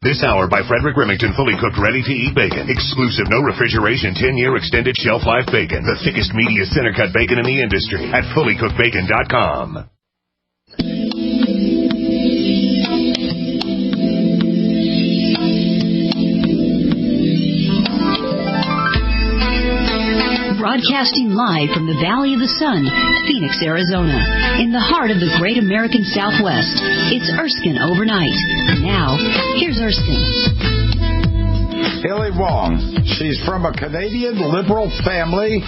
This hour by Frederick Remington, fully cooked, ready-to-eat bacon. Exclusive, no refrigeration, 10-year extended shelf life bacon. The thickest, meatiest, center-cut bacon in the industry at fullycookedbacon.com. Broadcasting live from the Valley of the Sun, Phoenix, Arizona, in the heart of the great American Southwest. It's Erskine Overnight. Now, here's Erskine. Hilly Wong. She's from a Canadian liberal family,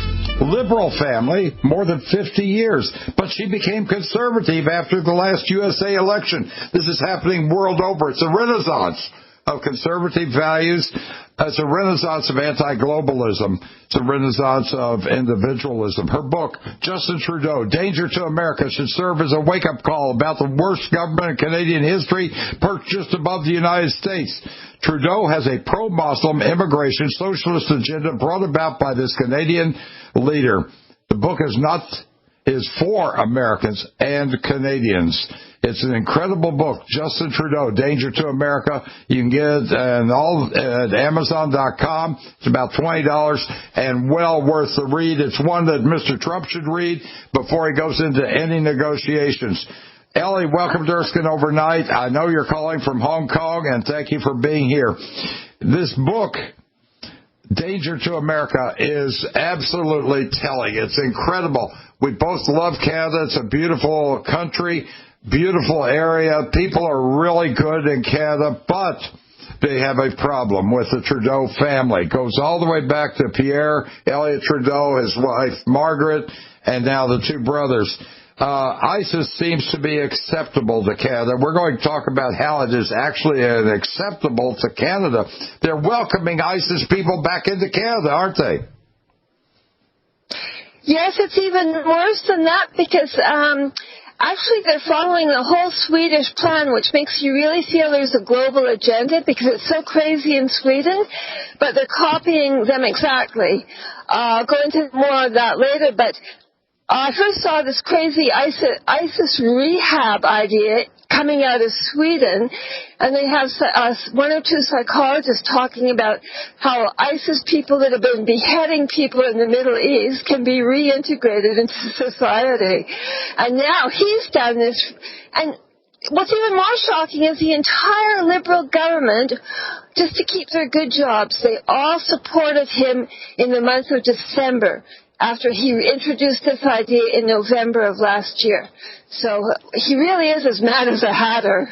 more than 50 years. But she became conservative after the last USA election. This is happening world over. It's a renaissance of conservative values. It's a renaissance of anti-globalism. It's a renaissance of individualism. Her book, Justin Trudeau, Danger to America, should serve as a wake-up call about the worst government in Canadian history, perched just above the United States. Trudeau has a pro-Muslim immigration socialist agenda brought about by this Canadian leader. The book is for Americans and Canadians. It's an incredible book, Justin Trudeau, Danger to America. You can get it at Amazon.com. It's about $20 and well worth the read. It's one that Mr. Trump should read before he goes into any negotiations. Ellie, welcome to Erskine Overnight. I know you're calling from Hong Kong, and thank you for being here. This book, Danger to America, is absolutely telling. It's incredible. We both love Canada. It's a beautiful country, beautiful area. People are really good in Canada, but they have a problem with the Trudeau family. It goes all the way back to Pierre Elliott Trudeau, his wife Margaret, and now the two brothers. ISIS seems to be acceptable to Canada. We're going to talk about how it is actually acceptable to Canada. They're welcoming ISIS people back into Canada, aren't they? Yes, it's even worse than that because actually they're following the whole Swedish plan, which makes you really feel there's a global agenda because it's so crazy in Sweden, but they're copying them exactly. I'll go into more of that later, but I first saw this crazy ISIS rehab idea coming out of Sweden, and they have one or two psychologists talking about how ISIS people that have been beheading people in the Middle East can be reintegrated into society. And now he's done this. And what's even more shocking is the entire Liberal government, just to keep their good jobs, they all supported him in the month of December, after he introduced this idea in November of last year. So he really is as mad as a hatter.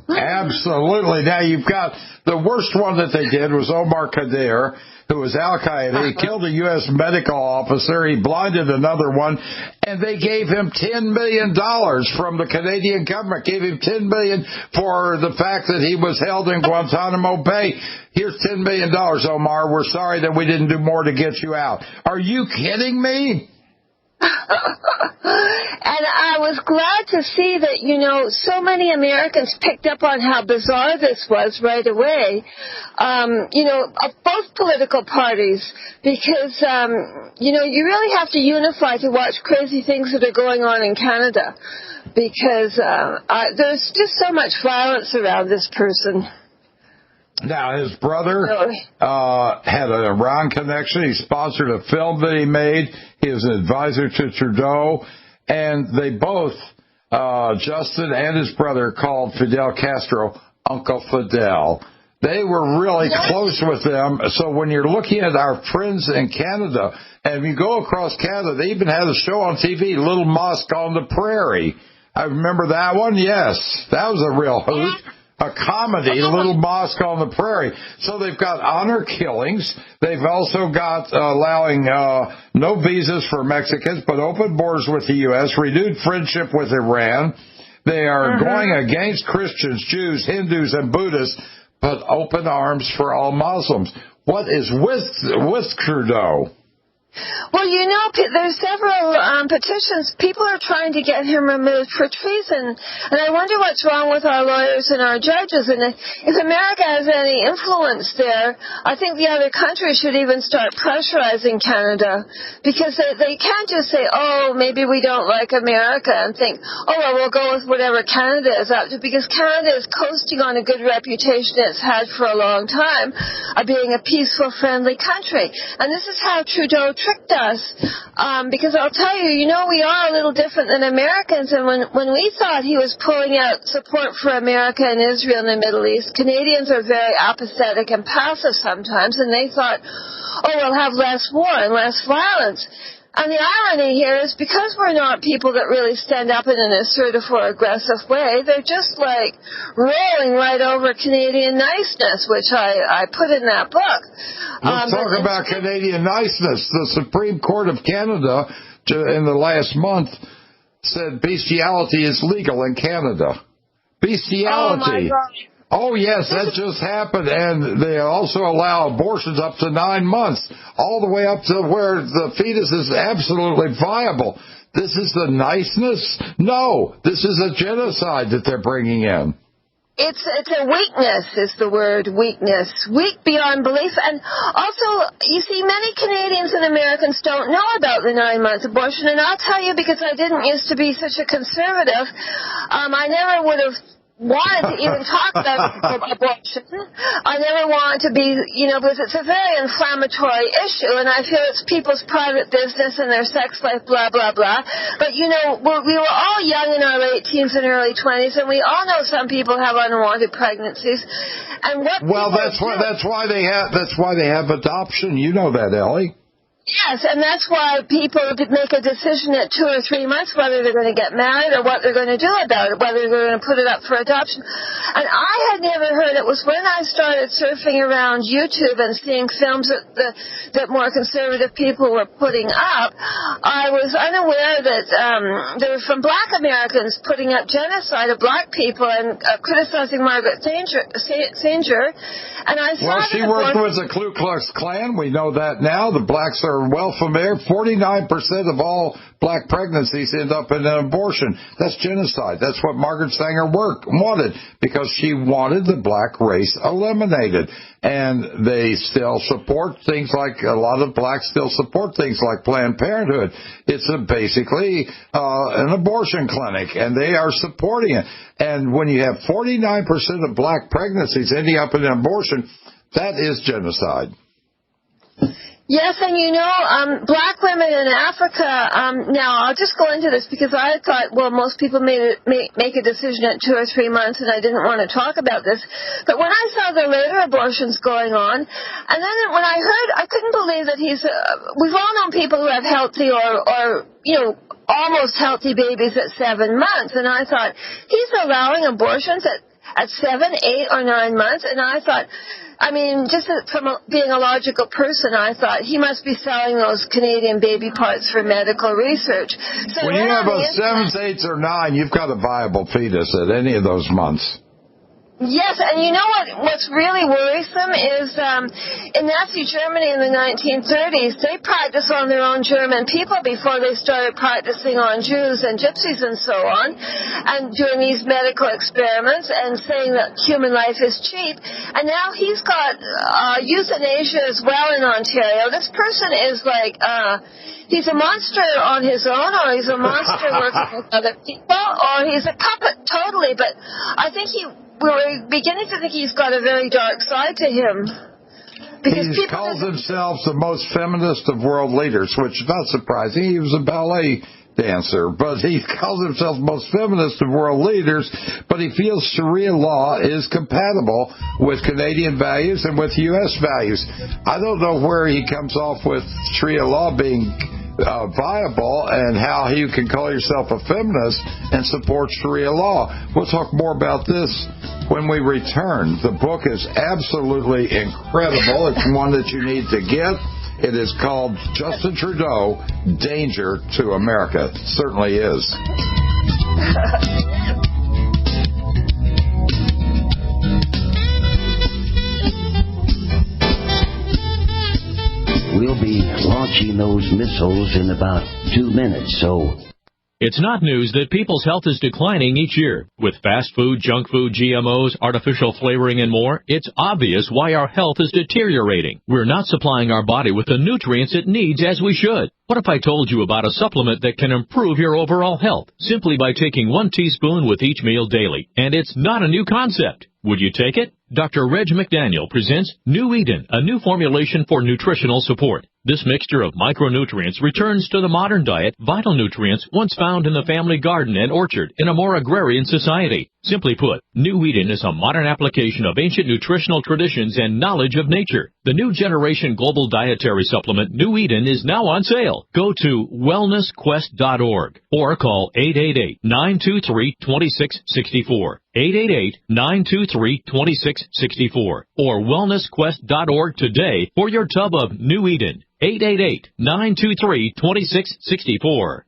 Absolutely. Now you've got the worst one that they did was Omar Khadr, who was Al-Qaeda. He killed a U.S. medical officer. He blinded another one. And they gave him $10 million from the Canadian government, gave him $10 million for the fact that he was held in Guantanamo Bay. Here's $10 million, Omar. We're sorry that we didn't do more to get you out. Are you kidding me? And I was glad to see that, so many Americans picked up on how bizarre this was right away, of both political parties, because, you really have to unify to watch crazy things that are going on in Canada, because there's just so much violence around this person. Now, his brother had an Iran connection. He sponsored a film that he made. He was an advisor to Trudeau. And they both, Justin and his brother, called Fidel Castro Uncle Fidel. They were really close with them. So when you're looking at our friends in Canada, and you go across Canada, they even had a show on TV, Little Mosque on the Prairie. I remember that one. Yes, that was a real hoot. A comedy, Little Mosque on the Prairie. So they've got honor killings. They've also got allowing no visas for Mexicans, but open borders with the U.S., renewed friendship with Iran. They are going against Christians, Jews, Hindus, and Buddhists, but open arms for all Muslims. What is with Trudeau? Well, you know, there's several petitions. People are trying to get him removed for treason. And I wonder what's wrong with our lawyers and our judges. And if America has any influence there, I think the other countries should even start pressurizing Canada. Because they can't just say, oh, maybe we don't like America, and think, oh, well, we'll go with whatever Canada is up to. Because Canada is coasting on a good reputation it's had for a long time of being a peaceful, friendly country. And this is how Trudeau tricked us, because I'll tell you, you know, we are a little different than Americans, and when we thought he was pulling out support for America and Israel in the Middle East, Canadians are very apathetic and passive sometimes, and they thought, oh, we'll have less war and less violence. And the irony here is because we're not people that really stand up in an assertive or aggressive way, they're just like rolling right over Canadian niceness, which I put in that book. Let's talk about Canadian niceness. The Supreme Court of Canada in the last month said bestiality is legal in Canada. Bestiality. Oh, my God. Oh, yes, that just happened, and they also allow abortions up to 9 months, all the way up to where the fetus is absolutely viable. This is the niceness? No, this is a genocide that they're bringing in. It's a weakness, is the word, weakness. Weak beyond belief. And also, you see, many Canadians and Americans don't know about the 9-month abortion, and I'll tell you, because I didn't used to be such a conservative, I never would have wanted to even talk about abortion. I never wanted to be, because it's a very inflammatory issue, and I feel it's people's private business and their sex life, blah, blah, blah. But, we were all young in our late teens and early 20s, and we all know some people have unwanted pregnancies. And that's why they have adoption. You know that, Ellie. Yes, and that's why people make a decision at 2 or 3 months whether they're going to get married or what they're going to do about it, whether they're going to put it up for adoption. And I had never heard, it was when I started surfing around YouTube and seeing films that more conservative people were putting up, I was unaware that they were from black Americans putting up genocide of black people and criticizing Margaret Sanger. And I saw she worked with the Ku Klux Klan. We know that now. The blacks are well familiar. 49% of all black pregnancies end up in an abortion. That's genocide. That's what Margaret Sanger wanted, because she wanted the black race eliminated. And they still support things like, a lot of blacks still support things like Planned Parenthood. It's basically an abortion clinic, and they are supporting it. And when you have 49% of black pregnancies ending up in an abortion, that is genocide. Yes, and black women in Africa, now I'll just go into this because I thought, well, most people make a decision at 2 or 3 months, and I didn't want to talk about this. But when I saw the later abortions going on, and then when I heard, I couldn't believe that we've all known people who have healthy or almost healthy babies at 7 months, and I thought, he's allowing abortions at 7, 8, or 9 months, and I thought, just from being a logical person, I thought he must be selling those Canadian baby parts for medical research. So when you have a 7, 8, or 9, you've got a viable fetus at any of those months. Yes, and you know what's really worrisome is in Nazi Germany in the 1930s, they practiced on their own German people before they started practicing on Jews and gypsies and so on, and doing these medical experiments and saying that human life is cheap. And now he's got euthanasia as well in Ontario. This person is like... he's a monster on his own, or he's a monster working with other people, or he's a puppet totally. But I think we're beginning to think he's got a very dark side to him. He calls himself the most feminist of world leaders, which is not surprising. He was a ballet dancer, but he calls himself most feminist of world leaders, but he feels Sharia law is compatible with Canadian values and with U.S. values. I don't know where he comes off with Sharia law being viable and how you can call yourself a feminist and support Sharia law. We'll talk more about this when we return. The book is absolutely incredible. It's one that you need to get. It is called Justin Trudeau, Danger to America. It certainly is. we'll be launching those missiles in about 2 minutes, so... It's not news that people's health is declining each year. With fast food, junk food, GMOs, artificial flavoring, and more, it's obvious why our health is deteriorating. We're not supplying our body with the nutrients it needs as we should. What if I told you about a supplement that can improve your overall health simply by taking 1 teaspoon with each meal daily? And it's not a new concept. Would you take it? Dr. Reg McDaniel presents New Eden, a new formulation for nutritional support. This mixture of micronutrients returns to the modern diet vital nutrients once found in the family garden and orchard in a more agrarian society. Simply put, New Eden is a modern application of ancient nutritional traditions and knowledge of nature. The new generation global dietary supplement New Eden is now on sale. Go to wellnessquest.org or call 888-923-2664. 888-923-2664 or wellnessquest.org today for your tub of New Eden. 888-923-2664.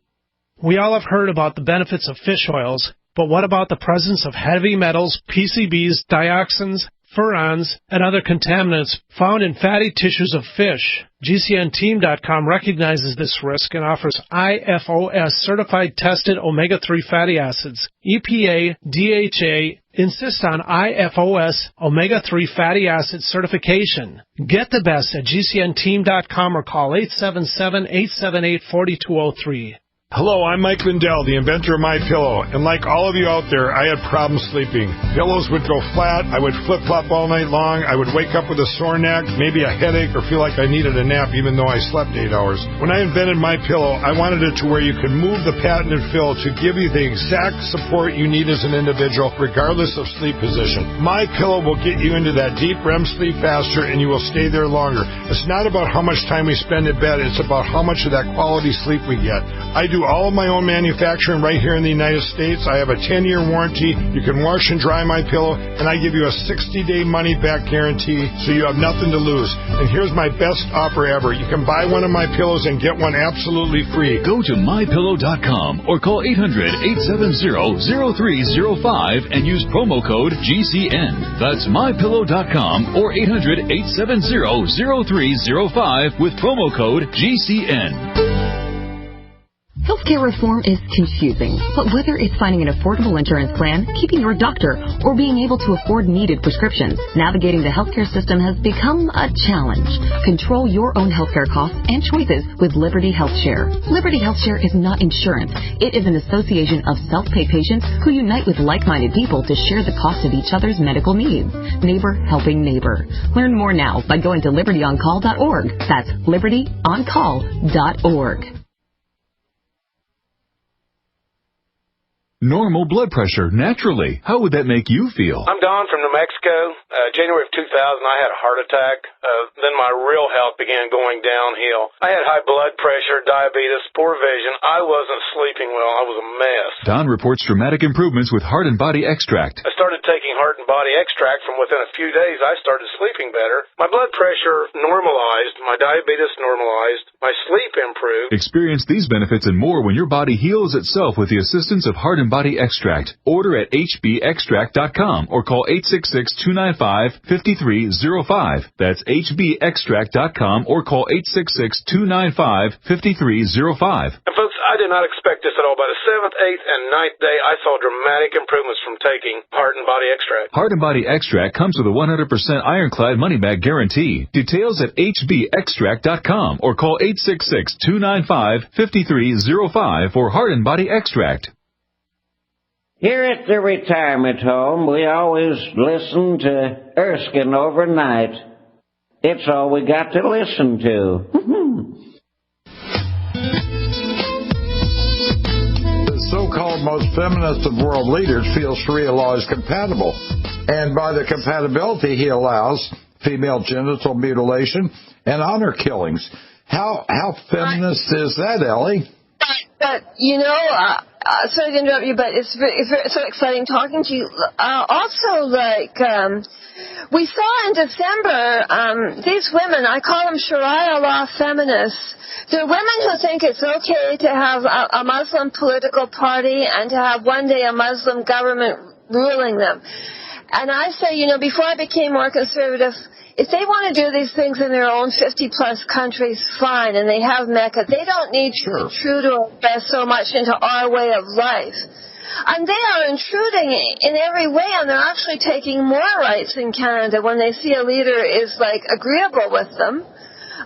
We all have heard about the benefits of fish oils, but what about the presence of heavy metals, PCBs, dioxins, furans, and other contaminants found in fatty tissues of fish? GCNteam.com recognizes this risk and offers IFOS certified tested omega-3 fatty acids. EPA, DHA insist on IFOS omega-3 fatty acid certification. Get the best at GCNteam.com or call 877-878-4203. Hello, I'm Mike Lindell, the inventor of MyPillow, and like all of you out there, I had problems sleeping. Pillows would go flat, I would flip-flop all night long, I would wake up with a sore neck, maybe a headache, or feel like I needed a nap even though I slept 8 hours. When I invented MyPillow, I wanted it to where you could move the patented fill to give you the exact support you need as an individual, regardless of sleep position. MyPillow will get you into that deep REM sleep faster, and you will stay there longer. It's not about how much time we spend in bed, it's about how much of that quality sleep we get. I do all of my own manufacturing right here in the United States. I have a 10-year warranty. You can wash and dry my pillow, and I give you a 60-day money-back guarantee, so you have nothing to lose. And here's my best offer ever. You can buy one of my pillows and get one absolutely free. Go to mypillow.com or call 800-870-0305 and use promo code GCN. That's mypillow.com or 800-870-0305 with promo code GCN. Healthcare reform is confusing, but whether it's finding an affordable insurance plan, keeping your doctor, or being able to afford needed prescriptions, navigating the healthcare system has become a challenge. Control your own healthcare costs and choices with Liberty HealthShare. Liberty HealthShare is not insurance. It is an association of self-pay patients who unite with like-minded people to share the cost of each other's medical needs. Neighbor helping neighbor. Learn more now by going to libertyoncall.org. That's libertyoncall.org. Normal blood pressure, naturally. How would that make you feel? I'm Don from New Mexico. January of 2000, I had a heart attack. Then my real health began going downhill. I had high blood pressure, diabetes, poor vision. I wasn't sleeping well. I was a mess. Don reports dramatic improvements with Heart and Body Extract. I started taking Heart and Body Extract. From within a few days, I started sleeping better. My blood pressure normalized. My diabetes normalized. My sleep improved. Experience these benefits and more when your body heals itself with the assistance of Heart and Body Extract. Order at hbextract.com or call 866-295-5305. That's hbextract.com or call 866-295-5305. And folks, I did not expect this at all. By the 7th, 8th, and 9th day, I saw dramatic improvements from taking Heart and Body Extract. Heart and Body Extract comes with a 100% ironclad money-back guarantee. Details at hbextract.com or call 866-295-5305 for Heart and Body Extract. Here at the retirement home, we always listen to Erskine overnight. It's all we got to listen to. The so-called most feminist of world leaders feel Sharia law is compatible. And by the compatibility, he allows female genital mutilation and honor killings. How feminist is that, Ellie? But, sorry to interrupt you, but it's so exciting talking to you. Also, we saw in December, these women, I call them Sharia law feminists. They're women who think it's okay to have a Muslim political party and to have one day a Muslim government ruling them. And I say, before I became more conservative, if they want to do these things in their own 50-plus countries, fine, and they have Mecca. They don't need Trudeau to invest so much into our way of life. And they are intruding in every way, and they're actually taking more rights in Canada when they see a leader is, like, agreeable with them.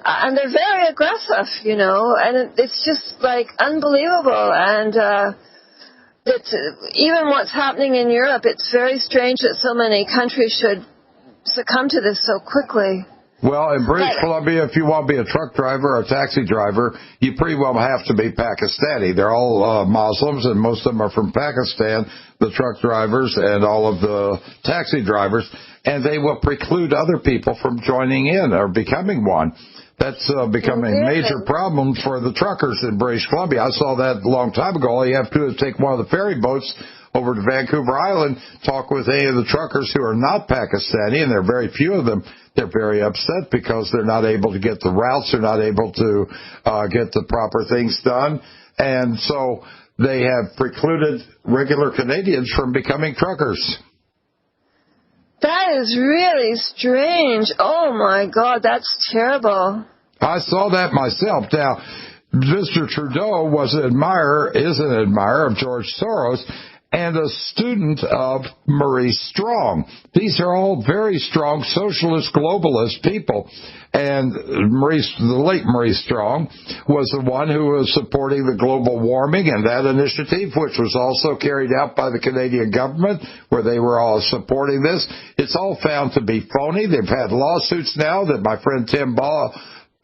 And they're very aggressive, you know, and it's just, like, unbelievable. And even what's happening in Europe, it's very strange that so many countries should succumb to this so quickly. Well, in British Columbia, if you want to be a truck driver or a taxi driver, you pretty well have to be Pakistani. They're all Muslims, and most of them are from Pakistan, the truck drivers and all of the taxi drivers, and they will preclude other people from joining in or becoming one. That's becoming a major problem for the truckers in British Columbia. I saw that a long time ago. All you have to do is take one of the ferry boats over to Vancouver Island, talk with any of the truckers who are not Pakistani, and there are very few of them. They're very upset because they're not able to get the routes, they're not able to get the proper things done, and so they have precluded regular Canadians from becoming truckers. That is really strange. Oh, my God, that's terrible. I saw that myself. Now, Mr. Trudeau is an admirer of George Soros, and a student of Maurice Strong. These are all very strong socialist globalist people. And the late Maurice Strong was the one who was supporting the global warming and that initiative, which was also carried out by the Canadian government, where they were all supporting this. It's all found to be phony. They've had lawsuits now that my friend Tim Ball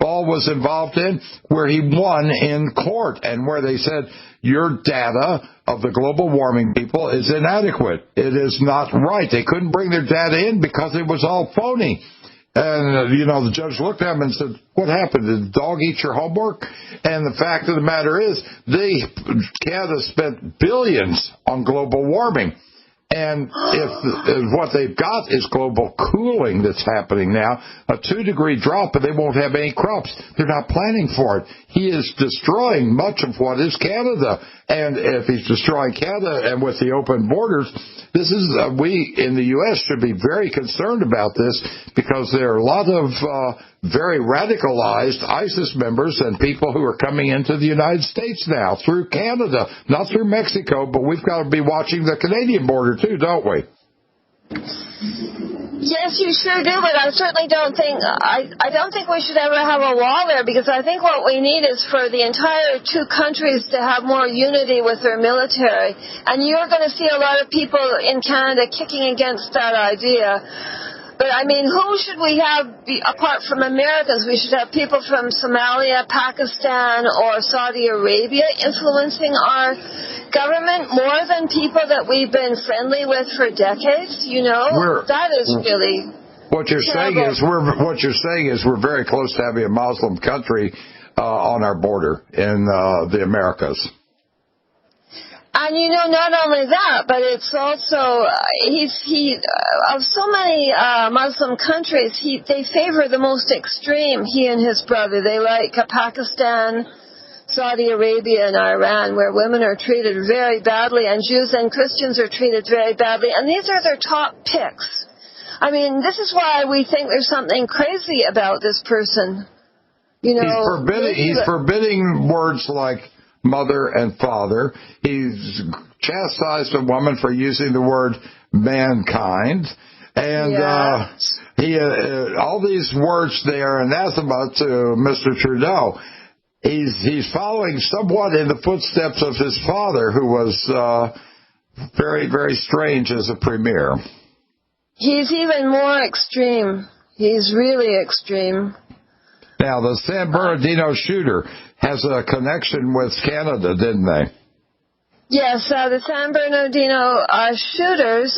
was involved in, where he won in court, and where they said, your data of the global warming people is inadequate. It is not right. They couldn't bring their data in because it was all phony. And, the judge looked at him and said, what happened? Did the dog eat your homework? And the fact of the matter is, Canada spent billions on global warming. And if what they've got is global cooling that's happening now, a 2-degree drop, and they won't have any crops. They're not planning for it. He is destroying much of what is Canada. And if he's destroying Canada and with the open borders, we in the U.S. should be very concerned about this, because there are a lot of very radicalized ISIS members and people who are coming into the United States now through Canada, not through Mexico, but we've got to be watching the Canadian border too, don't we? Yes, you sure do, but I certainly don't think we should ever have a wall there, because I think what we need is for the entire two countries to have more unity with their military. And you're going to see a lot of people in Canada kicking against that idea. But, I mean, who should we have apart from Americans? We should have people from Somalia, Pakistan, or Saudi Arabia influencing our government more than people that we've been friendly with for decades. That is really what you're terrible. saying is we're very close to having a Muslim country on our border in the Americas. And not only that, but it's also of so many Muslim countries, they favor the most extreme. He and his brother, they like Pakistan, Saudi Arabia, and Iran, where women are treated very badly, and Jews and Christians are treated very badly. And these are their top picks. I mean, this is why we think there's something crazy about this person. He's forbidding words like mother and father. He's chastised a woman for using the word mankind. And all these words, they are anathema to Mr. Trudeau. He's following somewhat in the footsteps of his father, who was very, very strange as a premier. He's even more extreme. He's really extreme. Now, the San Bernardino shooter has a connection with Canada, didn't they? Yes, the San Bernardino shooters,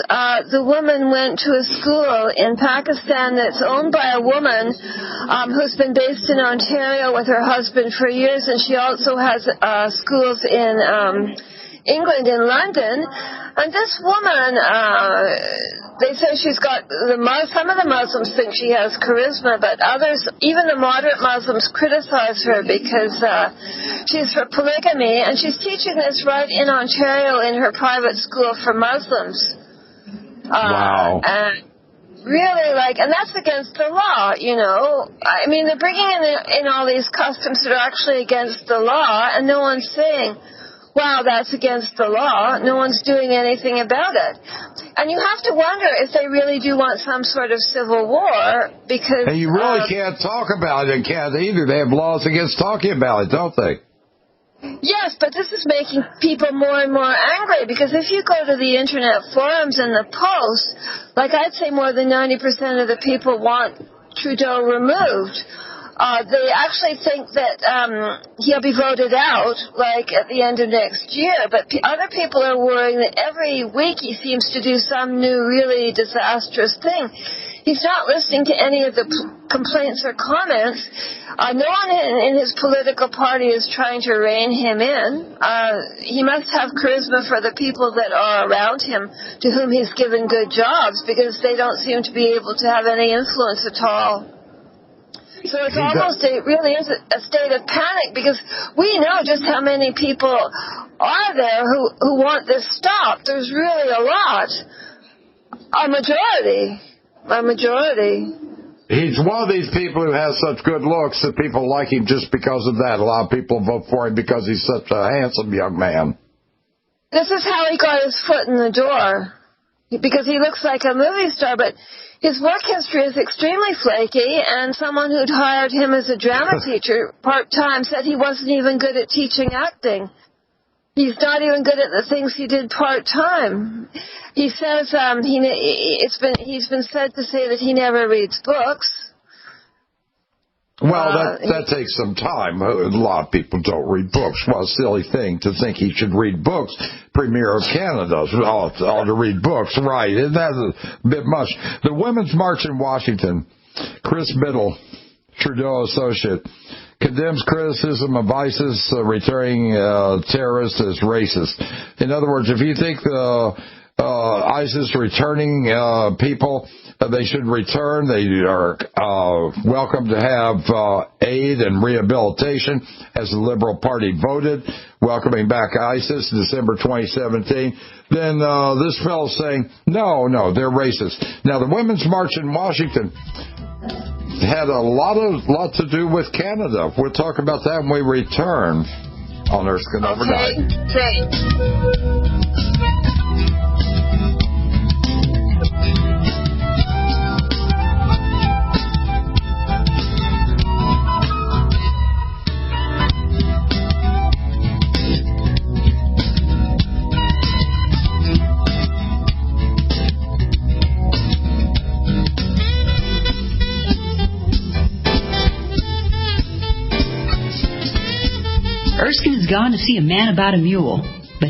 the woman went to a school in Pakistan that's owned by a woman who's been based in Ontario with her husband for years, and she also has schools in England, in London. And this woman, they say she's got some of the Muslims think she has charisma, but others, even the moderate Muslims, criticize her because she's for polygamy, and she's teaching this right in Ontario in her private school for Muslims. Wow. really and that's against the law, you know. I mean, they're bringing in all these customs that are actually against the law, and no one's saying, wow, that's against the law. No one's doing anything about it. And you have to wonder if they really do want some sort of civil war, because... And you really can't talk about it in Canada either. They have laws against talking about it, don't they? Yes, but this is making people more and more angry, because if you go to the internet forums and the posts, I'd say more than 90% of the people want Trudeau removed. They actually think that he'll be voted out, at the end of next year. But other people are worrying that every week he seems to do some new, really disastrous thing. He's not listening to any of the complaints or comments. No one in his political party is trying to rein him in. He must have charisma for the people that are around him, to whom he's given good jobs, because they don't seem to be able to have any influence at all. So it's it really is a state of panic, because we know just how many people are there who want this stopped. There's really a lot. A majority. He's one of these people who has such good looks that people like him just because of that. A lot of people vote for him because he's such a handsome young man. This is how he got his foot in the door, because he looks like a movie star, but his work history is extremely flaky, and someone who'd hired him as a drama teacher part-time said he wasn't even good at teaching acting. He's not even good at the things he did part-time. He says he's been said to say that he never reads books. Well, that takes some time. A lot of people don't read books. What a silly thing to think he should read books. Premier of Canada ought to read books, right? Isn't that a bit much? The Women's March in Washington, Chris Biddle, Trudeau associate, condemns criticism of ISIS returning terrorists as racist. In other words, if you think ISIS returning people, they should return. They are welcome to have aid and rehabilitation, as the Liberal Party voted, welcoming back ISIS in December 2017. Then this fellow's saying, no, they're racist. Now, the Women's March in Washington had a lot to do with Canada. We'll talk about that when we return on Erskine Overnight. Okay. Erskine has gone to see a man about a mule, but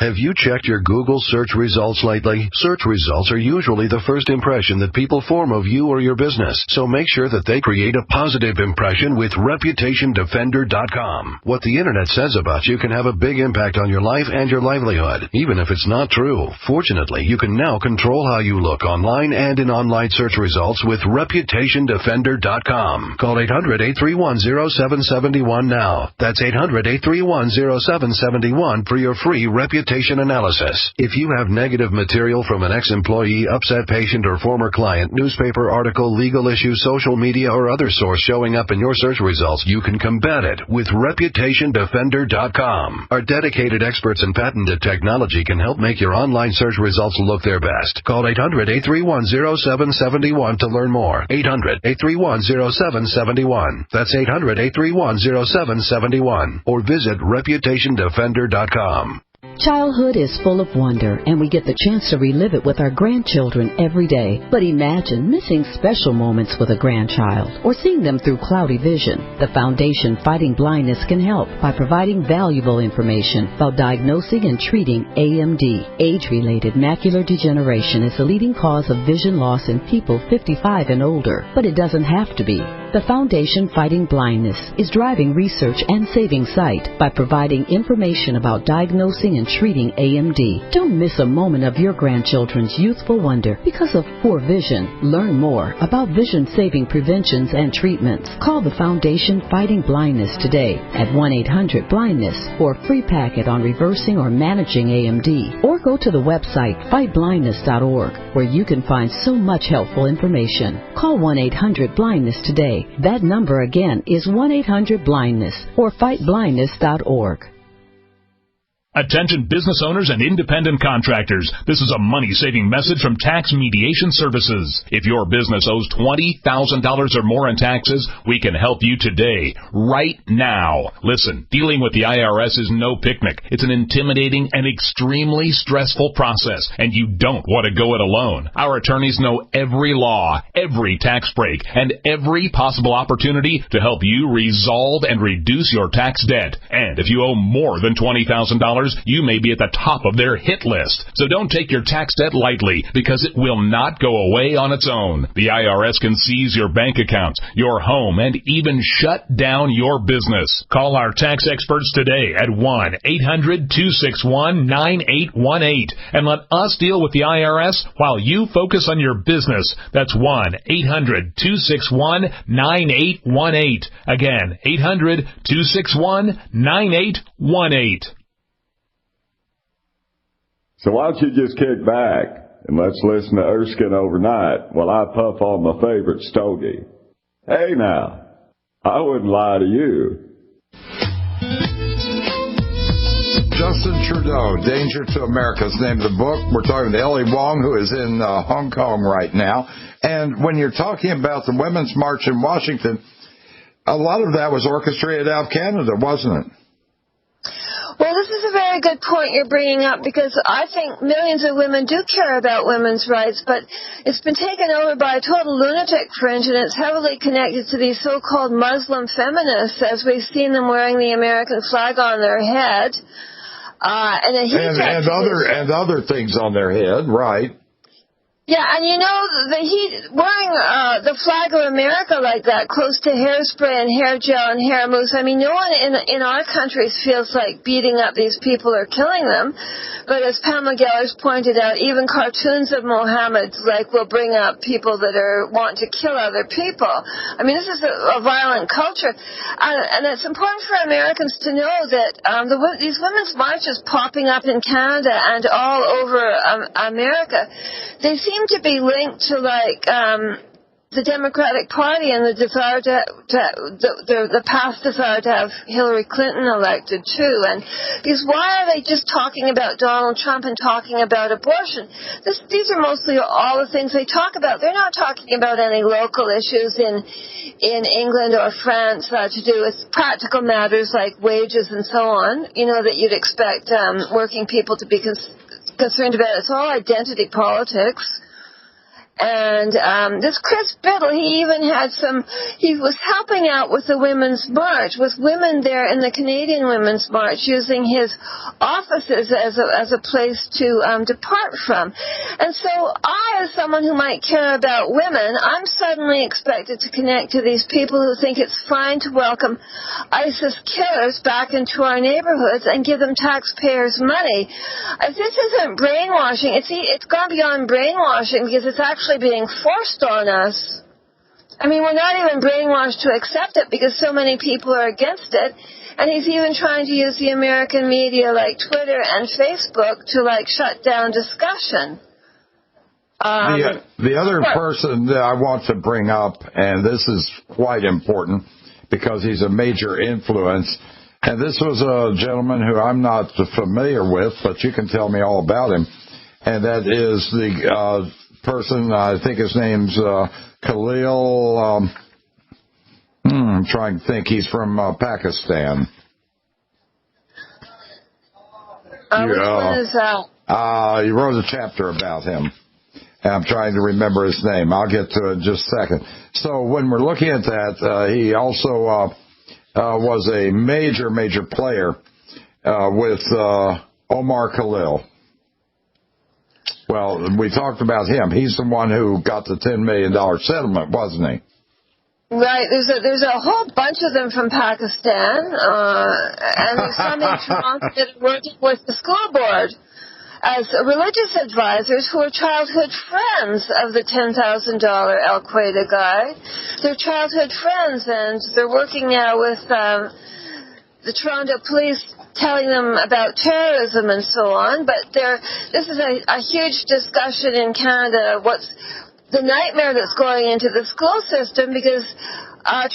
Have you checked your Google search results lately? Search results are usually the first impression that people form of you or your business, so make sure that they create a positive impression with ReputationDefender.com. What the Internet says about you can have a big impact on your life and your livelihood, even if it's not true. Fortunately, you can now control how you look online and in online search results with ReputationDefender.com. Call 800-831-0771 now. That's 800-831-0771 for your free reputation analysis. If you have negative material from an ex-employee, upset patient, or former client, newspaper article, legal issue, social media, or other source showing up in your search results, you can combat it with ReputationDefender.com. Our dedicated experts in patented technology can help make your online search results look their best. Call 800-831-0771 to learn more. 800-831-0771. That's 800-831-0771. Or visit ReputationDefender.com. Childhood is full of wonder, and we get the chance to relive it with our grandchildren every day. But imagine missing special moments with a grandchild or seeing them through cloudy vision. The Foundation Fighting Blindness can help by providing valuable information about diagnosing and treating AMD. Age-related macular degeneration is the leading cause of vision loss in people 55 and older, but it doesn't have to be. The Foundation Fighting Blindness is driving research and saving sight by providing information about diagnosing and treating AMD. Don't miss a moment of your grandchildren's youthful wonder because of poor vision. Learn more about vision-saving preventions and treatments. Call the Foundation Fighting Blindness today at 1-800-BLINDNESS for a free packet on reversing or managing AMD, or go to the website fightblindness.org, where you can find so much helpful information. Call 1-800-BLINDNESS today. That number again is 1-800-BLINDNESS or fightblindness.org. Attention business owners and independent contractors. This is a money-saving message from Tax Mediation Services. If your business owes $20,000 or more in taxes, we can help you today, right now. Listen, dealing with the IRS is no picnic. It's an intimidating and extremely stressful process, and you don't want to go it alone. Our attorneys know every law, every tax break, and every possible opportunity to help you resolve and reduce your tax debt. And if you owe more than $20,000, you may be at the top of their hit list. So don't take your tax debt lightly, because it will not go away on its own. The IRS can seize your bank accounts, your home, and even shut down your business. Call our tax experts today at 1-800-261-9818 and let us deal with the IRS while you focus on your business. That's 1-800-261-9818. Again, 800-261-9818. So why don't you just kick back and let's listen to Erskine Overnight while I puff on my favorite stogie. Hey now, I wouldn't lie to you. Justin Trudeau, Danger to America is the name of the book. We're talking to Ellie Wong, who is in Hong Kong right now. And when you're talking about the Women's March in Washington, a lot of that was orchestrated out of Canada, wasn't it? Well, this is a very good point you're bringing up, because I think millions of women do care about women's rights, but it's been taken over by a total lunatic fringe, and it's heavily connected to these so-called Muslim feminists, as we've seen them wearing the American flag on their head, and other things on their head, right? Yeah, and you know, wearing the flag of America like that, close to hairspray and hair gel and hair mousse, I mean, no one in our countries feels like beating up these people or killing them. But as Pamela Gellers pointed out, even cartoons of Mohammed will bring up people that want to kill other people. I mean, this is a violent culture. And it's important for Americans to know that these women's marches popping up in Canada and all over America, they seem to be linked to the Democratic Party and the desire the past desire to have Hillary Clinton elected too. And because why are they just talking about Donald Trump and talking about abortion? These are mostly all the things they talk about. They're not talking about any local issues in England or France to do with practical matters like wages and so on, that you'd expect working people to be concerned about. It's all identity politics. And this Chris Biddle, he was helping out with the Women's March, with women there in the Canadian Women's March, using his offices as a place to depart from. And so I, as someone who might care about women, I'm suddenly expected to connect to these people who think it's fine to welcome ISIS killers back into our neighborhoods and give them taxpayers' money. If this isn't brainwashing, it's gone beyond brainwashing, because it's actually being forced on us. I mean, we're not even brainwashed to accept it, because so many people are against it. And he's even trying to use the American media like Twitter and Facebook to shut down discussion. The other person that I want to bring up, and this is quite important because he's a major influence, and this was a gentleman who I'm not familiar with, but you can tell me all about him, and that is the person, I think his name's Khalil, I'm trying to think, he's from Pakistan. Which one is that? You wrote a chapter about him, and I'm trying to remember his name. I'll get to it in just a second. So when we're looking at that, he also was a major player with Omar Khalil. Well, we talked about him. He's the one who got the $10 million settlement, wasn't he? Right. There's a whole bunch of them from Pakistan, and there's some in Toronto that are working with the school board as religious advisors who are childhood friends of the $10,000 Al-Qaeda guy. They're childhood friends, and they're working now with the Toronto police telling them about terrorism and so on. But this is a huge discussion in Canada. What's the nightmare that's going into the school system, because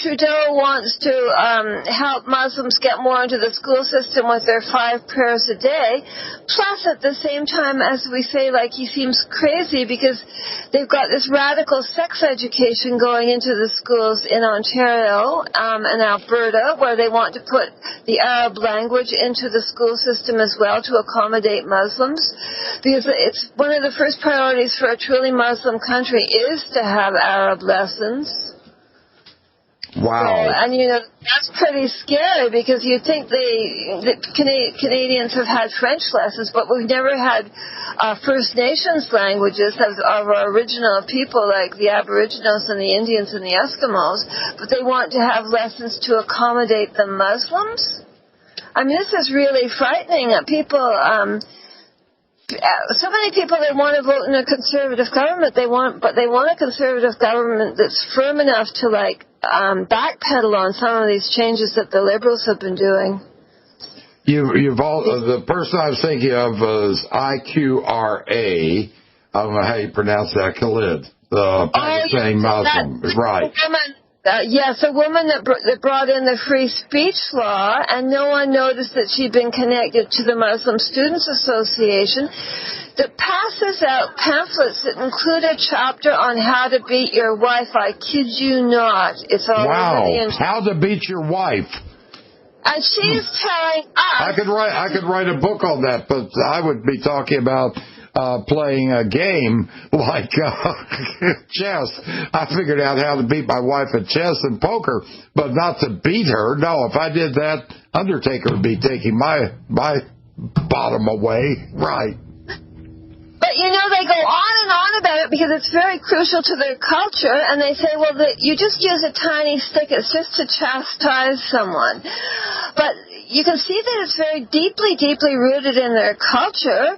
Trudeau wants to help Muslims get more into the school system with their 5 prayers a day. Plus, at the same time, as we say, like, he seems crazy because they've got this radical sex education going into the schools in Ontario and Alberta, where they want to put the Arab language into the school system as well to accommodate Muslims. Because it's one of the first priorities for a truly Muslim country is to have Arab lessons. Wow. So, and, that's pretty scary, because you think the Canadians have had French lessons, but we've never had First Nations languages of our original people, like the Aboriginals and the Indians and the Eskimos, but they want to have lessons to accommodate the Muslims? I mean, this is really frightening. People... so many people, they want to vote in a conservative government. But they want a conservative government that's firm enough to backpedal on some of these changes that the Liberals have been doing. The person I was thinking of was IQRA. I don't know how you pronounce that. Khalid, the Pakistani Muslim, right? Yes, a woman that brought in the free speech law, and no one noticed that she'd been connected to the Muslim Students Association, that passes out pamphlets that include a chapter on how to beat your wife. I kid you not. It's all over the internet. How to beat your wife. And she's telling us... I could write a book on that, but I would be talking about playing a game like chess. I figured out how to beat my wife at chess and poker, but not to beat her. No, if I did that, Undertaker would be taking my bottom away. Right. But, they go on and on about it because it's very crucial to their culture, and they say, well, you just use a tiny stick. It's just to chastise someone. But you can see that it's very deeply, deeply rooted in their culture,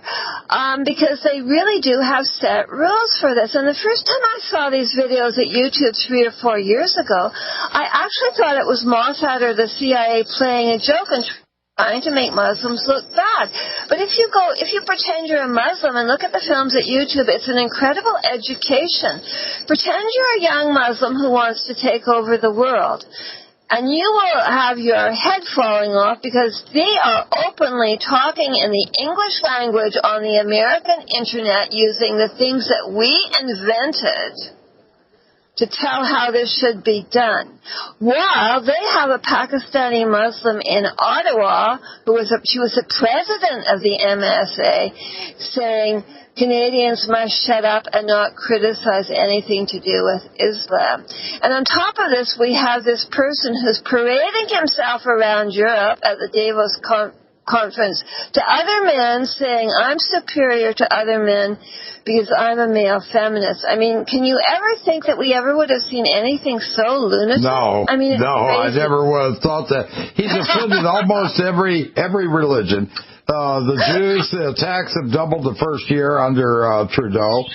because they really do have set rules for this. And the first time I saw these videos at YouTube 3 or 4 years ago, I actually thought it was Mossad or the CIA playing a joke and trying to make Muslims look bad. But if you pretend you're a Muslim and look at the films at YouTube, it's an incredible education. Pretend you're a young Muslim who wants to take over the world. And you will have your head falling off, because they are openly talking in the English language on the American internet using the things that we invented to tell how this should be done. While they have a Pakistani Muslim in Ottawa she was the president of the MSA, saying Canadians must shut up and not criticize anything to do with Islam. And on top of this, we have this person who's parading himself around Europe at the Davos conference to other men, saying, I'm superior to other men because I'm a male feminist. I mean, can you ever think that we ever would have seen anything so lunatic? No, I mean, I never would have thought that. He's offended almost every religion. The Jews, the attacks have doubled the first year under Trudeau.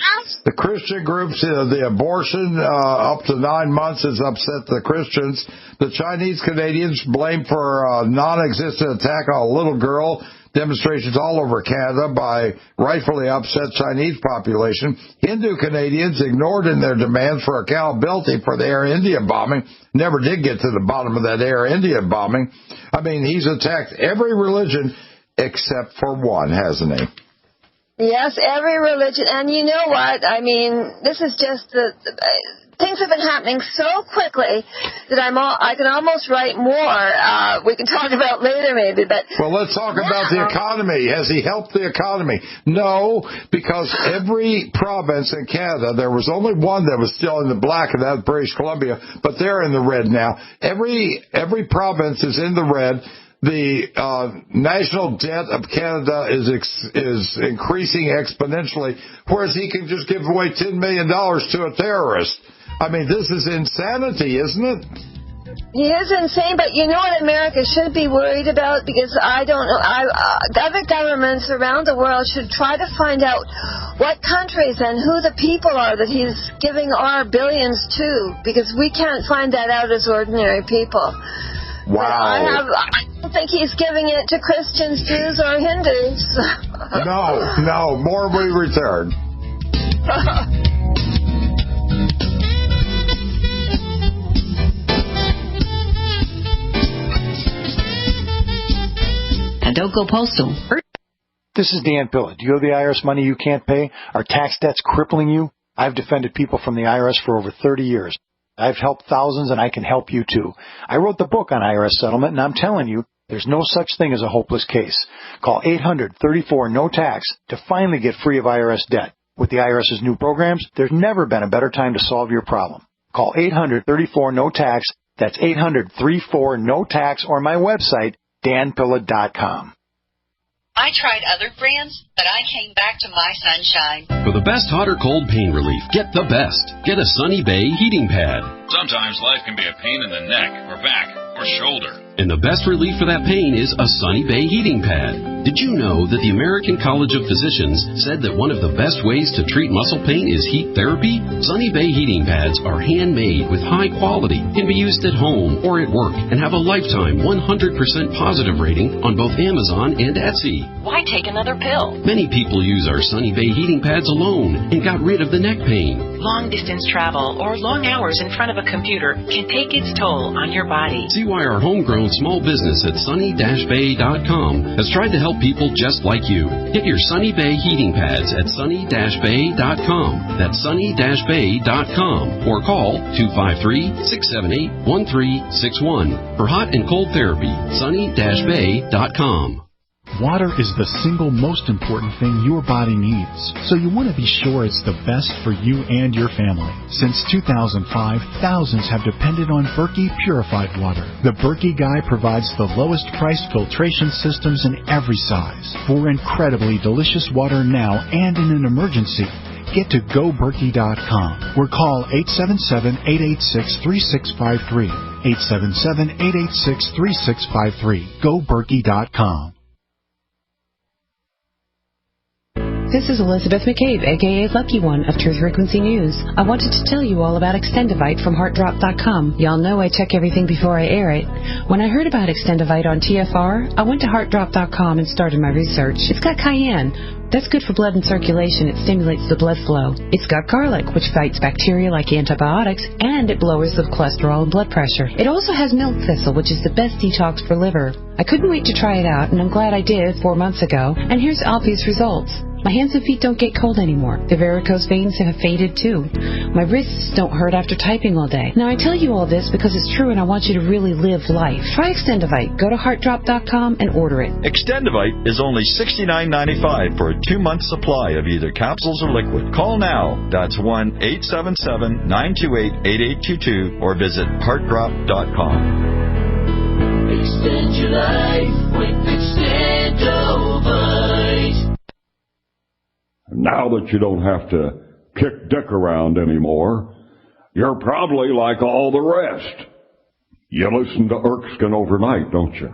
The Christian groups, the abortion up to 9 months has upset the Christians. The Chinese Canadians blamed for a non-existent attack on a little girl. Demonstrations all over Canada by rightfully upset Chinese population. Hindu Canadians ignored in their demands for accountability for the Air India bombing. Never did get to the bottom of that Air India bombing. I mean, he's attacked every religion except for one, hasn't he? Yes, every religion. And you know what? I mean, this is just things have been happening so quickly that I can almost write more. We can talk about later maybe, but... Well, let's talk about the economy. Has he helped the economy? No, because every province in Canada, there was only one that was still in the black, and that's British Columbia, but they're in the red now. Every province is in the red. The national debt of Canada is increasing exponentially, whereas he can just give away $10 million to a terrorist. I mean, this is insanity, isn't it? He is insane, but you know what America should be worried about? Because I don't know. Other governments around the world should try to find out what countries and who the people are that he's giving our billions to, because we can't find that out as ordinary people. Wow. I don't think he's giving it to Christians, Jews, or Hindus. No, more we return. And don't go postal. This is Dan Pillett. Do you owe the IRS money you can't pay? Are tax debts crippling you? I've defended people from the IRS for over 30 years. I've helped thousands, and I can help you too. I wrote the book on IRS settlement, and I'm telling you, there's no such thing as a hopeless case. Call 800-34-NO-TAX to finally get free of IRS debt. With the IRS's new programs, there's never been a better time to solve your problem. Call 800-34-NO-TAX. That's 800-34-NO-TAX, or my website, danpilla.com. I tried other brands, but I came back to My Sunshine. For the best hot or cold pain relief, get the best. Get a Sunny Bay heating pad. Sometimes life can be a pain in the neck or back or shoulder. And the best relief for that pain is a Sunny Bay heating pad. Did you know that the American College of Physicians said that one of the best ways to treat muscle pain is heat therapy? Sunny Bay heating pads are handmade with high quality, can be used at home or at work, and have a lifetime 100% positive rating on both Amazon and Etsy. Why take another pill? Many people use our Sunny Bay heating pads alone and got rid of the neck pain. Long distance travel or long hours in front of a computer can take its toll on your body. See why our homegrown small business at sunny-bay.com has tried to help people just like you. Get your Sunny Bay heating pads at sunny-bay.com. That's sunny-bay.com. Or call 253-678-1361. For hot and cold therapy, sunny-bay.com. Water is the single most important thing your body needs, so you want to be sure it's the best for you and your family. Since 2005, thousands have depended on Berkey purified water. The Berkey Guy provides the lowest priced filtration systems in every size. For incredibly delicious water now and in an emergency, get to GoBerkey.com or call 877-886-3653. 877-886-3653. GoBerkey.com. This is Elizabeth McCabe, a.k.a. Lucky One of Truth Frequency News. I wanted to tell you all about Extendivite from HeartDrop.com. Y'all know I check everything before I air it. When I heard about Extendivite on TFR, I went to HeartDrop.com and started my research. It's got cayenne. That's good for blood and circulation. It stimulates the blood flow. It's got garlic, which fights bacteria like antibiotics, and it lowers the cholesterol and blood pressure. It also has milk thistle, which is the best detox for liver. I couldn't wait to try it out, and I'm glad I did 4 months ago, and here's obvious results. My hands and feet don't get cold anymore. The varicose veins have faded too. My wrists don't hurt after typing all day. Now I tell you all this because it's true and I want you to really live life. Try Extendivite. Go to HeartDrop.com and order it. Extendivite is only $69.95 for a 2-month supply of either capsules or liquid. Call now. That's 1-877-928-8822 or visit HeartDrop.com. Extend your life with Extendivite. Now that you don't have to kick dick around anymore, you're probably like all the rest. You listen to Erskine overnight, don't you?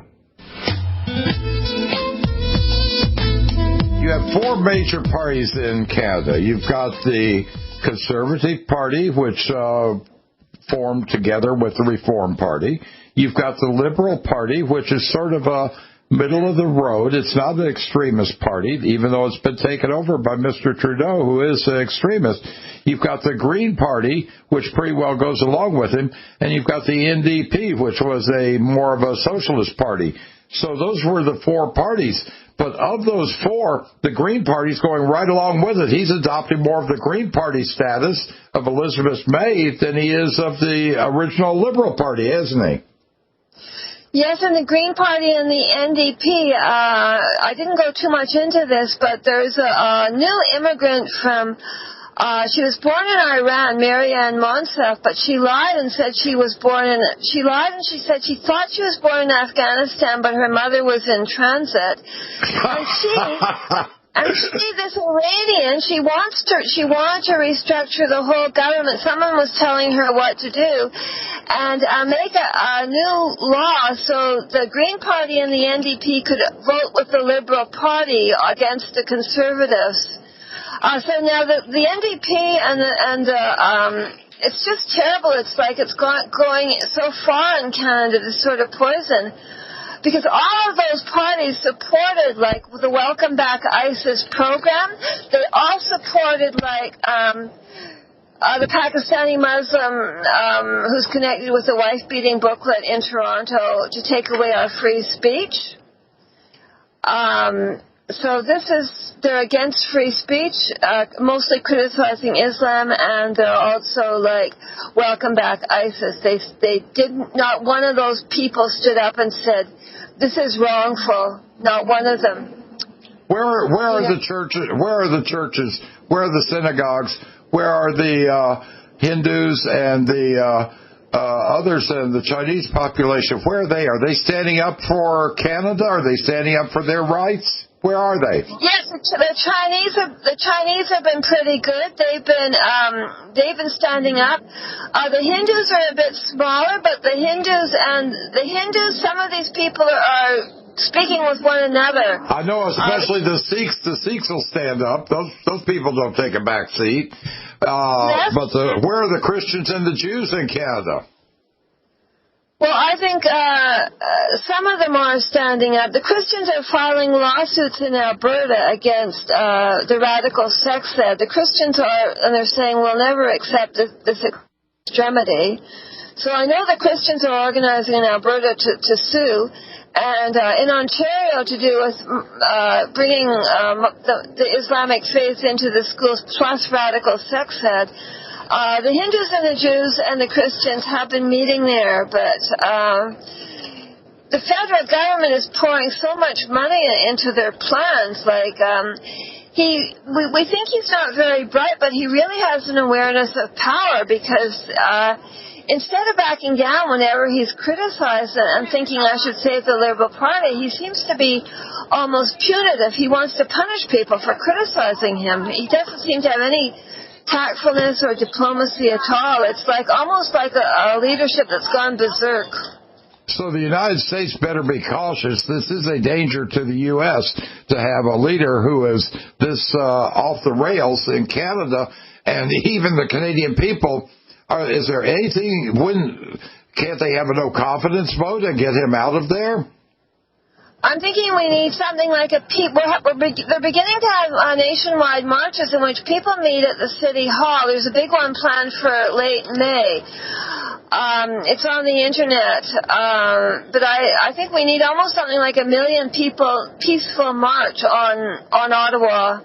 You have 4 major parties in Canada. You've got the Conservative Party, which formed together with the Reform Party. You've got the Liberal Party, which is sort of a middle of the road. It's not an extremist party, even though it's been taken over by Mr. Trudeau, who is an extremist. You've got the Green Party, which pretty well goes along with him, and you've got the NDP, which was a more of a socialist party. So those were the 4 parties. But of those 4, the Green Party's going right along with it. He's adopting more of the Green Party status of Elizabeth May than he is of the original Liberal Party, isn't he? Yes, and the Green Party and the NDP, I didn't go too much into this, but there's a new immigrant from, she was born in Iran, Marianne Monsef, but she lied and said she was born in, she lied and she said she thought she was born in Afghanistan, but her mother was in transit. And she, this Iranian, she wanted to restructure the whole government. Someone was telling her what to do and make a new law so the Green Party and the NDP could vote with the Liberal Party against the Conservatives. So now the NDP and it's just terrible. It's like it's going so far in Canada, this sort of poison. because all of those parties supported, like, the Welcome Back ISIS program. They all supported, like, the Pakistani Muslim who's connected with the wife-beating booklet in Toronto to take away our free speech. So they're against free speech, mostly criticizing Islam, and they're also like, welcome back ISIS. Not one of those people stood up and said, this is wrongful. Not one of them. Where are the churches? Where are the churches? Where are the synagogues? Where are the Hindus and the others and the Chinese population? Where are they? Are they standing up for Canada? Are they standing up for their rights? Where are they? Yes, the Chinese have been pretty good. They've been standing up. The Hindus are a bit smaller, but the Hindus, some of these people are speaking with one another. I know, especially the Sikhs. The Sikhs will stand up. Those people don't take a back seat. Yes. But where are the Christians and the Jews in Canada? Well, I think some of them are standing up. The Christians are filing lawsuits in Alberta against the radical sex ed. The Christians and they're saying we'll never accept this extremity. So I know the Christians are organizing in Alberta to sue, and in Ontario to do with bringing the Islamic faith into the schools plus radical sex ed. The Hindus and the Jews and the Christians have been meeting there, but the federal government is pouring so much money into their plans. Like, we think he's not very bright, but he really has an awareness of power because instead of backing down whenever he's criticized and thinking I should save the Liberal Party, he seems to be almost punitive. He wants to punish people for criticizing him. He doesn't seem to have any tactfulness or diplomacy at all. It's like almost like a leadership that's gone berserk. So the United States better be cautious. This is a danger to the U.S. to have a leader who is this off the rails in Canada, and even the Canadian people. Is there anything? Can't they have a no confidence vote and get him out of there? I'm thinking we need something like they're beginning to have nationwide marches in which people meet at the City Hall. There's a big one planned for late May. It's on the internet. But I think we need almost something like 1 million people peaceful march on Ottawa.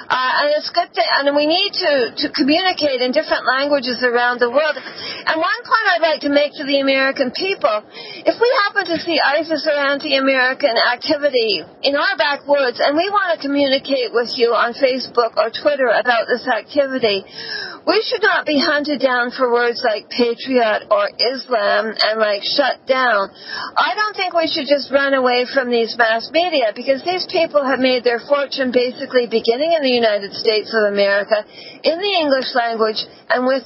And it's good and we need to communicate in different languages around the world. And one point I'd like to make to the American people, if we happen to see ISIS or anti-American activity in our backwoods and we want to communicate with you on Facebook or Twitter about this activity, we should not be hunted down for words like patriot or Islam and like shut down. I don't think we should just run away from these mass media because these people have made their fortune basically beginning in the United States of America in the English language and with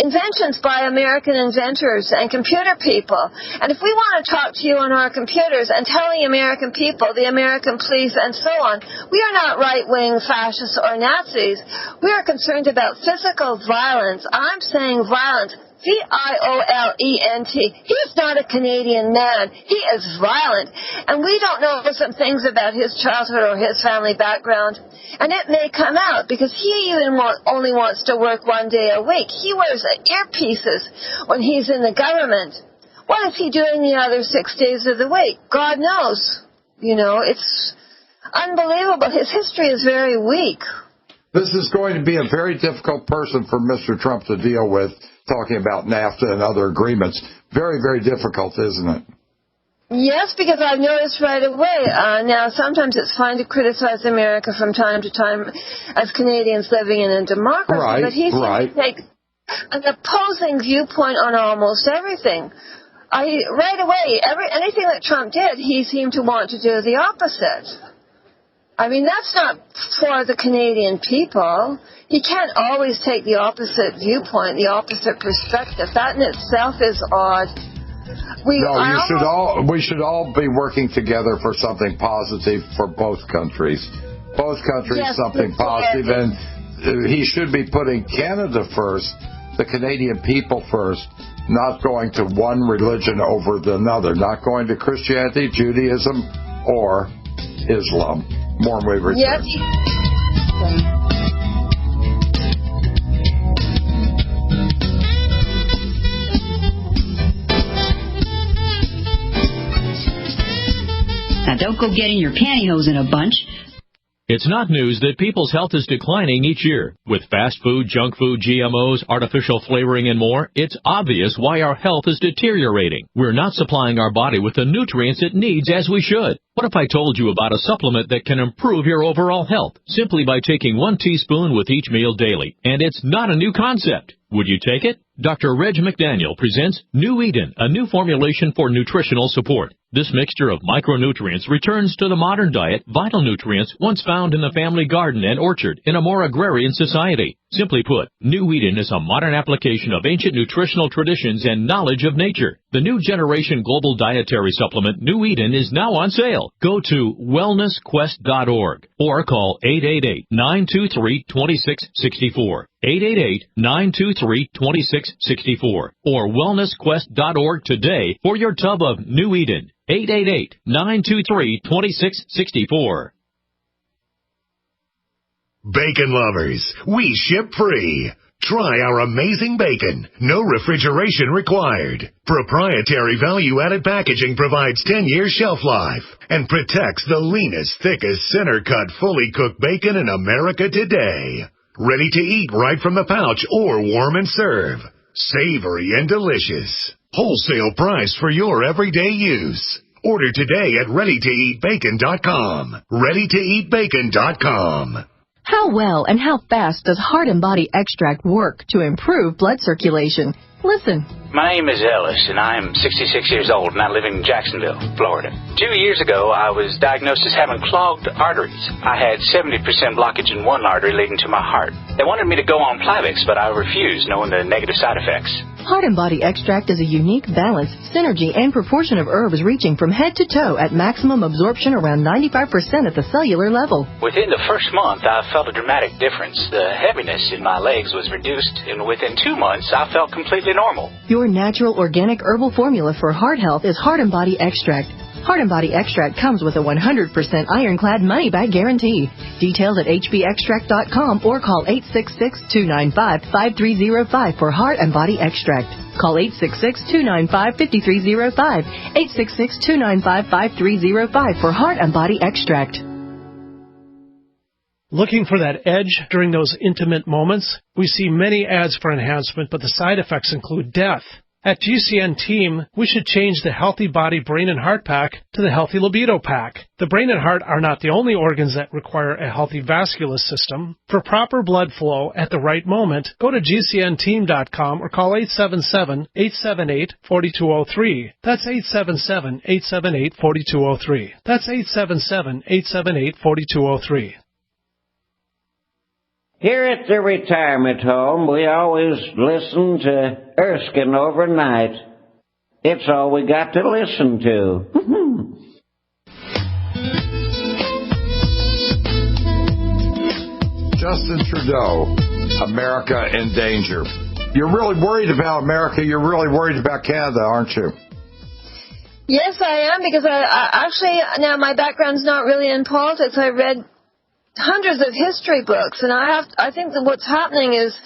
inventions by American inventors and computer people. And if we want to talk to you on our computers and tell the American people, the American police, and so on, we are not right-wing fascists or Nazis. We are concerned about physical violence. I'm saying violence. violent. He's not a Canadian man. He is violent. And we don't know some things about his childhood or his family background. And it may come out because he even only wants to work 1 day a week. He wears earpieces when he's in the government. What is he doing the other 6 days of the week? God knows. You know, it's unbelievable. His history is very weak. This is going to be a very difficult person for Mr. Trump to deal with, talking about NAFTA and other agreements. Very, very difficult, isn't it? Yes, because I've noticed right away. Now, sometimes it's fine to criticize America from time to time as Canadians living in a democracy, right, but he seems to take an opposing viewpoint on almost everything. Right away, anything that Trump did, he seemed to want to do the opposite. I mean, that's not for the Canadian people. He can't always take the opposite viewpoint, the opposite perspective. That in itself is odd. We should all be working together for something positive for both countries. Both countries, yes, something positive. And he should be putting Canada first, the Canadian people first, not going to one religion over another, not going to Christianity, Judaism, or Islam. More when we return. Yes. Now, don't go getting your pantyhose in a bunch. It's not news that people's health is declining each year. With fast food, junk food, GMOs, artificial flavoring, and more, it's obvious why our health is deteriorating. We're not supplying our body with the nutrients it needs as we should. What if I told you about a supplement that can improve your overall health simply by taking 1 teaspoon with each meal daily? And it's not a new concept. Would you take it? Dr. Reg McDaniel presents New Eden, a new formulation for nutritional support. This mixture of micronutrients returns to the modern diet vital nutrients once found in the family garden and orchard in a more agrarian society. Simply put, New Eden is a modern application of ancient nutritional traditions and knowledge of nature. The new generation global dietary supplement New Eden is now on sale. Go to wellnessquest.org or call 888-923-2664. 888-923-2664 or wellnessquest.org today for your tub of New Eden. 888-923-2664. Bacon lovers, we ship free. Try our amazing bacon. No refrigeration required. Proprietary value-added packaging provides 10 years shelf life and protects the leanest, thickest, center-cut, fully cooked bacon in America today. Ready to eat right from the pouch or warm and serve. Savory and delicious. Wholesale price for your everyday use. Order today at readytoeatbacon.com. readytoeatbacon.com. How well and how fast does Heart and Body Extract work to improve blood circulation? Listen. My name is Ellis, and I am 66 years old, and I live in Jacksonville, Florida. 2 years ago, I was diagnosed as having clogged arteries. I had 70% blockage in one artery leading to my heart. They wanted me to go on Plavix, but I refused, knowing the negative side effects. Heart and Body Extract is a unique balance, synergy, and proportion of herbs reaching from head to toe at maximum absorption around 95% at the cellular level. Within the first month, I felt a dramatic difference. The heaviness in my legs was reduced, and within 2 months, I felt completely normal. Your natural organic herbal formula for heart health is Heart and Body Extract. Heart and Body Extract comes with a 100% ironclad money-back guarantee. Details at hbextract.com or call 866-295-5305 for Heart and Body Extract. Call 866-295-5305, 866-295-5305 for Heart and Body Extract. Looking for that edge during those intimate moments? We see many ads for enhancement, but the side effects include death. At GCN Team, we should change the Healthy Body, Brain, and Heart Pack to the Healthy Libido Pack. The brain and heart are not the only organs that require a healthy vascular system. For proper blood flow at the right moment, go to GCNteam.com or call 877-878-4203. That's 877-878-4203. That's 877-878-4203. Here at the retirement home, we always listen to Erskine overnight. It's all we got to listen to. Justin Trudeau, America in danger. You're really worried about America. You're really worried about Canada, aren't you? Yes, I am, because I actually, now my background's not really in politics. I read hundreds of history books, and I think that what's happening is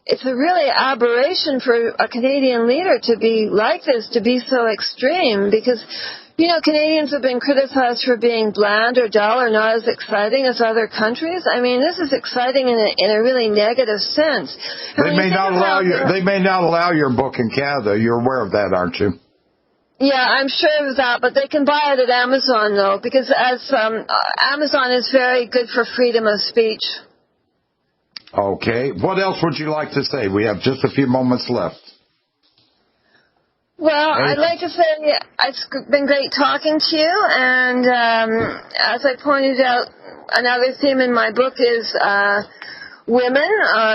it's a really aberration for a Canadian leader to be like this, to be so extreme, because, you know, Canadians have been criticized for being bland or dull or not as exciting as other countries. I mean, this is exciting in a really negative sense. They may not allow your book in Canada. You're aware of that, aren't you? Yeah, I'm sure of that, but they can buy it at Amazon, though, because Amazon is very good for freedom of speech. Okay. What else would you like to say? We have just a few moments left. Well, I'd like to say it's been great talking to you, and as I pointed out, another theme in my book is women,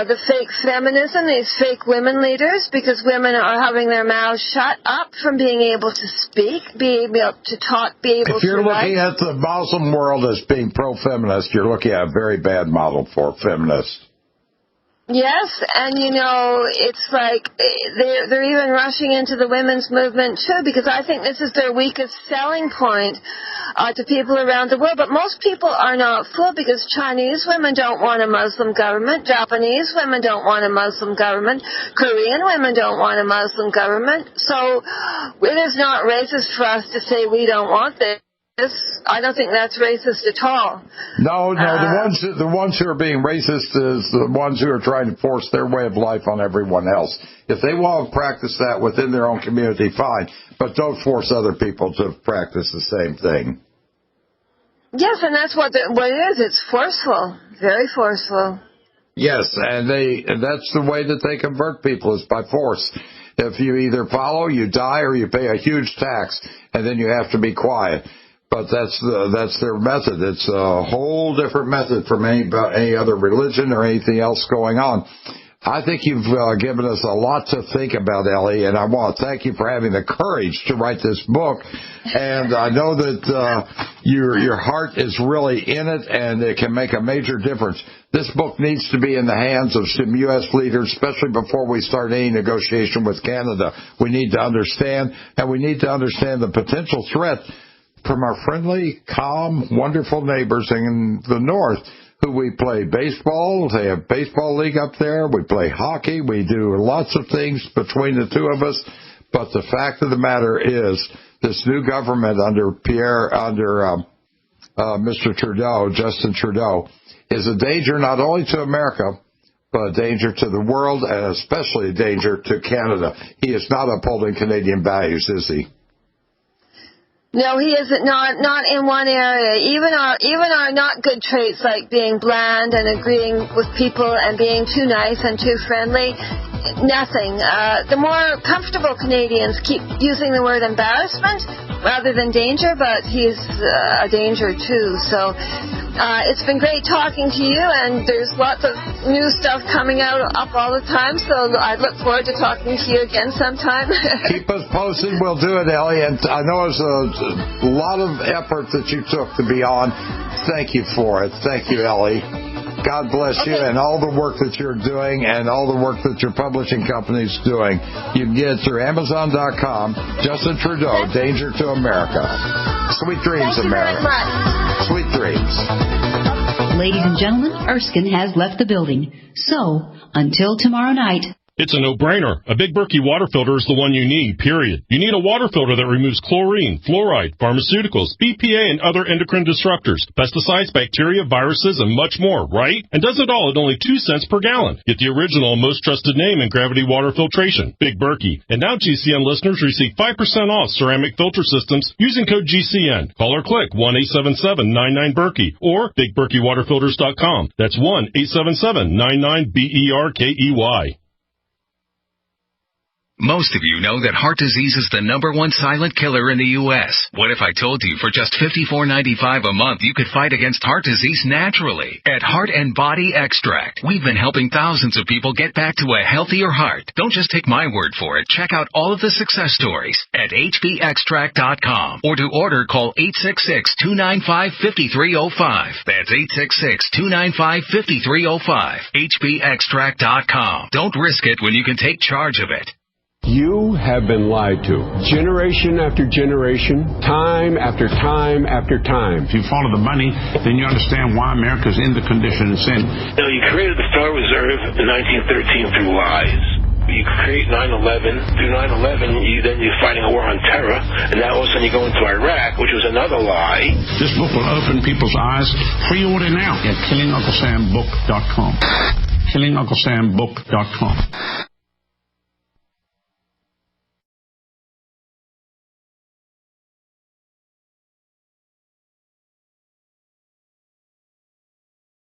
the fake feminism, these fake women leaders, because women are having their mouths shut up from being able to speak, being able to talk, be able to write. If you're looking at the Muslim world as being pro-feminist, you're looking at a very bad model for feminists. Yes, and it's like they're even rushing into the women's movement too, because I think this is their weakest selling point to people around the world. But most people are not fooled, because Chinese women don't want a Muslim government, Japanese women don't want a Muslim government, Korean women don't want a Muslim government. So it is not racist for us to say we don't want this. I don't think that's racist at all. No, the ones who are being racist is the ones who are trying to force their way of life on everyone else. If they want to practice that within their own community, fine, but don't force other people to practice the same thing. Yes, and that's what it is. It's forceful, very forceful. Yes, and that's the way that they convert people, is by force. If you either follow, you die, or you pay a huge tax, and then you have to be quiet. But that's their method. It's a whole different method from any other religion or anything else going on. I think you've given us a lot to think about, Ellie, and I want to thank you for having the courage to write this book. And I know that your heart is really in it, and it can make a major difference. This book needs to be in the hands of some U.S. leaders, especially before we start any negotiation with Canada. We need to understand, and we need to understand the potential threat from our friendly, calm, wonderful neighbors in the north, who we play baseball. They have baseball league up there. We play hockey. We do lots of things between the two of us. But the fact of the matter is, this new government under Mr. Trudeau, Justin Trudeau, is a danger not only to America, but a danger to the world, and especially a danger to Canada. He is not upholding Canadian values, is he? No, he is not in one area. Even our not good traits, like being bland and agreeing with people and being too nice and too friendly, nothing. The more comfortable Canadians keep using the word embarrassment rather than danger, but he's a danger too. So it's been great talking to you, and there's lots of new stuff coming up all the time, so I look forward to talking to you again sometime. Keep us posted. We'll do it, Ellie, and I know it's a lot of effort that you took to be on. Thank you for it. Thank you, Ellie. God bless you, and all the work that you're doing and all the work that your publishing company is doing. You can get it through Amazon.com. Justin Trudeau, Danger to America. Sweet dreams, America. Sweet dreams. Ladies and gentlemen, Erskine has left the building. So, until tomorrow night. It's a no-brainer. A Big Berkey water filter is the one you need, period. You need a water filter that removes chlorine, fluoride, pharmaceuticals, BPA, and other endocrine disruptors, pesticides, bacteria, viruses, and much more, right? And does it all at only 2 cents per gallon. Get the original and most trusted name in gravity water filtration, Big Berkey. And now GCN listeners receive 5% off ceramic filter systems using code GCN. Call or click 1-877-99-BERKEY or BigBerkeyWaterFilters.com. That's 1-877-99-BERKEY. Most of you know that heart disease is the #1 silent killer in the U.S. What if I told you for just $54.95 a month you could fight against heart disease naturally? At Heart and Body Extract, we've been helping thousands of people get back to a healthier heart. Don't just take my word for it. Check out all of the success stories at hbextract.com, or to order, call 866-295-5305. That's 866-295-5305. hbextract.com. Don't risk it when you can take charge of it. You have been lied to. Generation after generation, time after time after time. If you follow the money, then you understand why America's in the condition it's in. You created the Federal Reserve in 1913 through lies. You create 9/11. Through 9/11, then you're fighting a war on terror, and now all of a sudden you go into Iraq, which was another lie. This book will open people's eyes. Pre-order now at KillingUncleSamBook.com. KillingUncleSamBook.com.